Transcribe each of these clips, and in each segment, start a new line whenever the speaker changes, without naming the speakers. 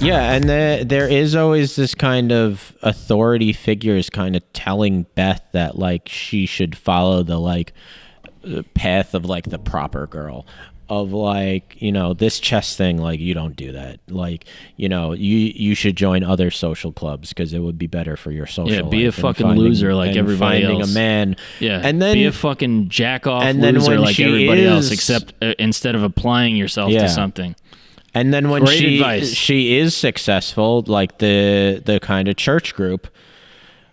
Yeah, and there is always this kind of authority figures kind of telling Beth that like she should follow the like path of like the proper girl. Of like, you know, this chess thing, like you don't do that. Like, you know, you should join other social clubs because it would be better for your social life.
Yeah, be a fucking loser like everybody else.
Finding a man.
Yeah,
and then
be a fucking jack off
and then
loser
when
like everybody else, except instead of applying yourself to something.
And then when
Great advice.
she is successful, like the kind of church group,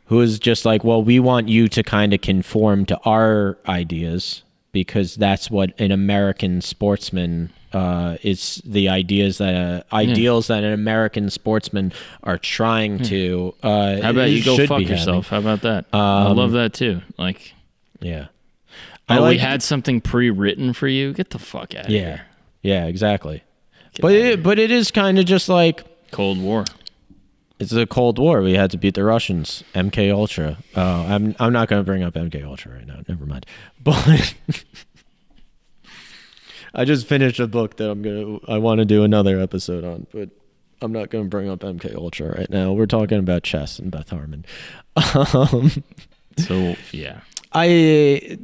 who is just like, well, we want you to kind of conform to our ideas. Because that's what an American sportsman is. The ideals that an American sportsman are trying to.
How about you go fuck yourself? How about that? I love that too. Like,
yeah.
We had something pre-written for you. Get the fuck out of here.
Yeah, exactly. But it is kind of just like
Cold War.
It's a Cold War. We had to beat the Russians. MK Ultra. I'm not going to bring up MK Ultra right now. Never mind. But I just finished a book that I want to do another episode on, but I'm not going to bring up MK Ultra right now. We're talking about chess and Beth Harmon.
So yeah,
I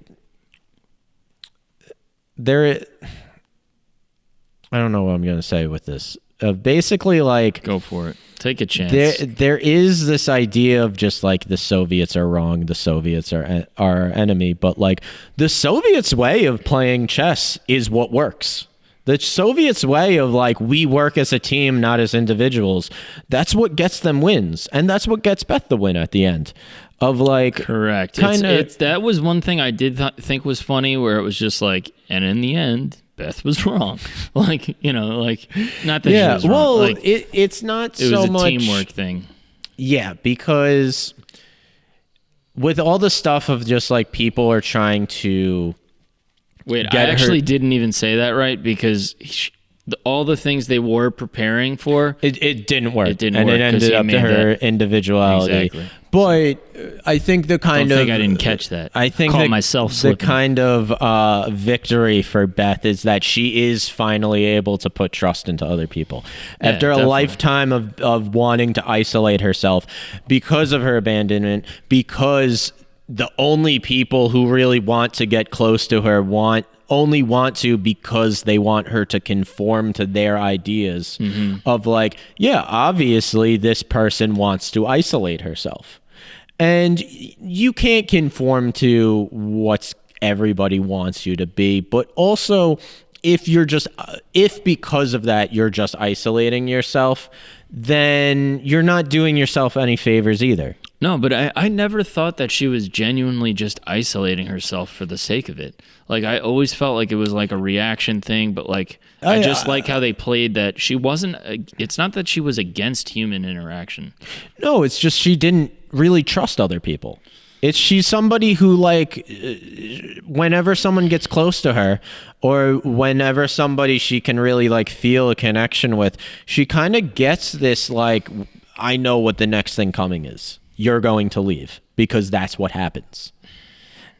don't know what I'm going to say with this. Basically, like,
go for it. Take a chance.
There is this idea of just like the Soviets are wrong, the Soviets are our enemy, but like the Soviets' way of playing chess is what works. The Soviets' way of like we work as a team, not as individuals. That's what gets them wins, and that's what gets Beth the win at the end. Of like,
correct. That was one thing I did think was funny, where it was just like, and in the end, Beth was wrong. Like, you know, like, not that she was wrong.
Well,
like,
it's not so much...
It was a teamwork thing.
Yeah, because with all the stuff of just, like, people are trying to...
Wait, I actually didn't even say that right, because all the things they were preparing for... It
didn't work.
It didn't
And
work.
it ended up to her individuality.
Exactly.
But I think the kind of...
I didn't catch that.
I think the kind of victory for Beth is that she is finally able to put trust into other people. After a lifetime of wanting to isolate herself because of her abandonment, because the only people who really want to get close to her only want to because they want her to conform to their ideas of like, yeah, obviously this person wants to isolate herself. And you can't conform to what everybody wants you to be, but also if because of that you're just isolating yourself, then you're not doing yourself any favors either.
No, but I never thought that she was genuinely just isolating herself for the sake of it. Like, I always felt like it was like a reaction thing, but like, I just like how they played that she wasn't, it's not that she was against human interaction.
No, it's just she didn't really trust other people. She's somebody who, like, whenever someone gets close to her or whenever somebody she can really, like, feel a connection with, she kind of gets this, like, I know what the next thing coming is. You're going to leave because that's what happens.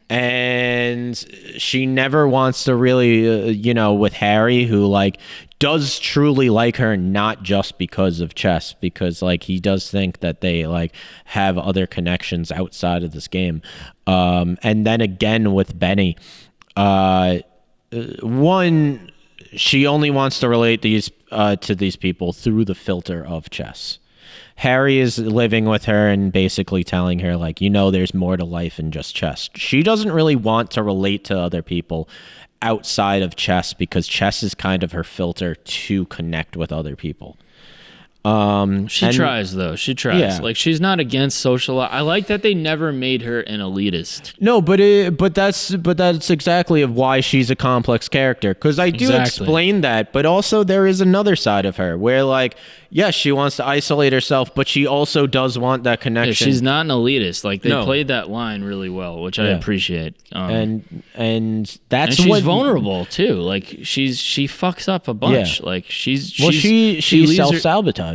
And she never wants to really, with Harry, who like does truly like her, not just because of chess, because like he does think that they like have other connections outside of this game. And then again with Benny, one, she only wants to relate to these people through the filter of chess. Harry is living with her and basically telling her, like, there's more to life than just chess. She doesn't really want to relate to other people outside of chess because chess is kind of her filter to connect with other people.
She tries, though. She tries. Yeah. Like, she's not against social. I like that they never made her an elitist.
No, but that's exactly of why she's a complex character. Because I do explain that, but also there is another side of her where, like, yes, she wants to isolate herself, but she also does want that connection.
Yeah, she's not an elitist. Like, they played that line really well, which I appreciate.
And she's
vulnerable too. Like, she fucks up a bunch. Yeah. Like, she
self-sabotages.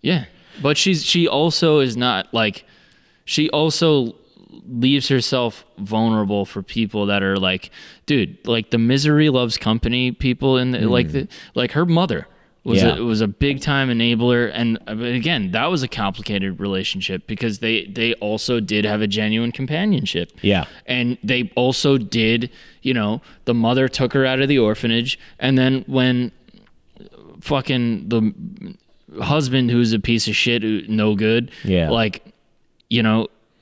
Yeah, but she also is not like, she also leaves herself vulnerable for people that are like, dude, like the misery loves company people, and like her mother. was a big time enabler, and again, that was a complicated relationship because they also did have a genuine companionship.
Yeah,
and they also did, the mother took her out of the orphanage, and then when fucking the husband, who's a piece of shit, no good,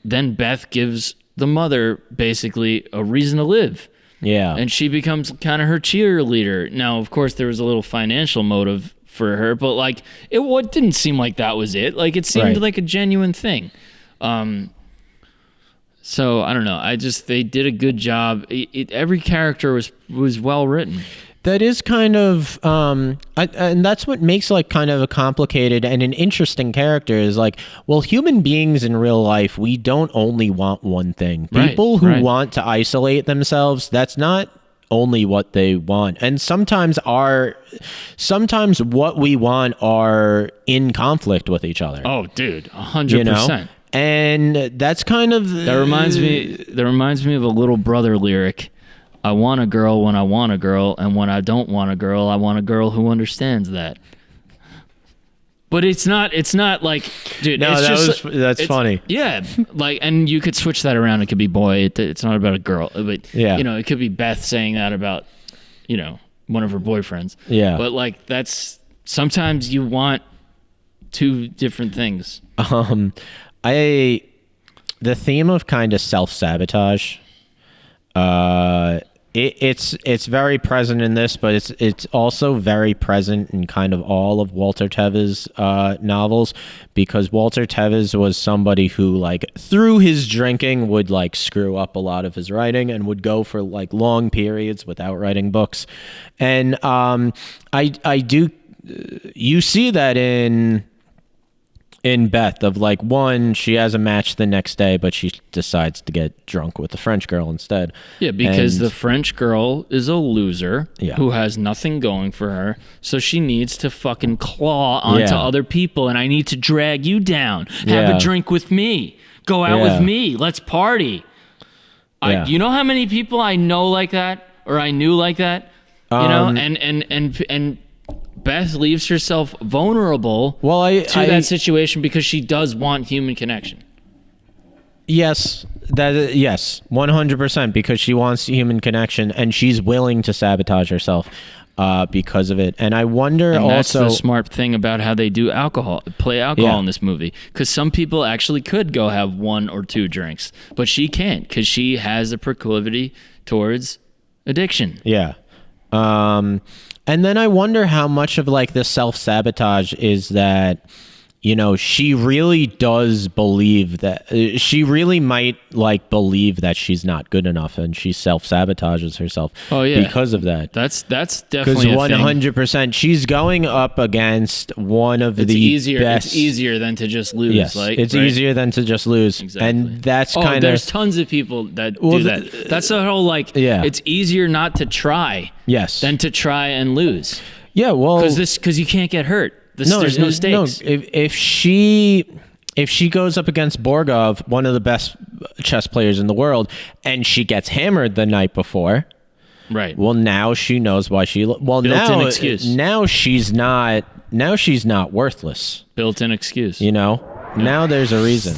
then Beth gives the mother basically a reason to live.
Yeah.
And she becomes kind of her cheerleader. Now, of course, there was a little financial motive for her, but it didn't seem like that was it. Like, it seemed like a genuine thing. So I don't know. They did a good job. Every character was well written.
That is kind of, and that's what makes kind of a complicated and an interesting character is human beings in real life, we don't only want one thing. People who want to isolate themselves, that's not only what they want. And sometimes what we want are in conflict with each other.
Oh, dude, 100%.
And that's kind of...
That reminds me of a Little Brother lyric. I want a girl when I want a girl, and when I don't want a girl, I want a girl who understands that. But it's not like, dude.
No, that's funny.
Yeah, and you could switch that around. It could be boy. It's not about a girl, but it could be Beth saying that about, one of her boyfriends.
Yeah.
But that's sometimes you want two different things.
The theme of kind of self-sabotage. It's very present in this, but it's also very present in kind of all of Walter Tevis' novels, because Walter Tevis was somebody who through his drinking would screw up a lot of his writing and would go for long periods without writing books. And you see that in Beth of one, she has a match the next day, but she decides to get drunk with the French girl instead.
Yeah, because the French girl is a loser who has nothing going for her, so she needs to fucking claw onto other people, and I need to drag you down. Have a drink with me. Go out with me. Let's party. You know how many people I know like that, or I knew like that? And Beth leaves herself vulnerable to that situation because she does want human connection.
Yes, 100%, because she wants human connection, and she's willing to sabotage herself because of it. And I wonder
that's the smart thing about how they do play alcohol in this movie, because some people actually could go have one or two drinks, but she can't because she has a proclivity towards addiction.
Yeah. And then I wonder how much of this self-sabotage is that, she really does believe that she really might believe that she's not good enough, and she self-sabotages herself because of that.
That's definitely
because 100% she's going up against one of the best.
It's easier than to just lose.
Yes, it's easier than to just lose. Exactly. And that's kind of...
there's tons of people that do that. That's the whole it's easier not to try than to try and lose.
Yeah, well...
Because you can't get hurt. There's no stakes.
No, if she goes up against Borgov, one of the best chess players in the world, and she gets hammered the night before,
right?
Well, now she knows why she. Well,
built-in excuse.
Now she's not. Now she's not worthless.
Built-in excuse.
Now there's a reason.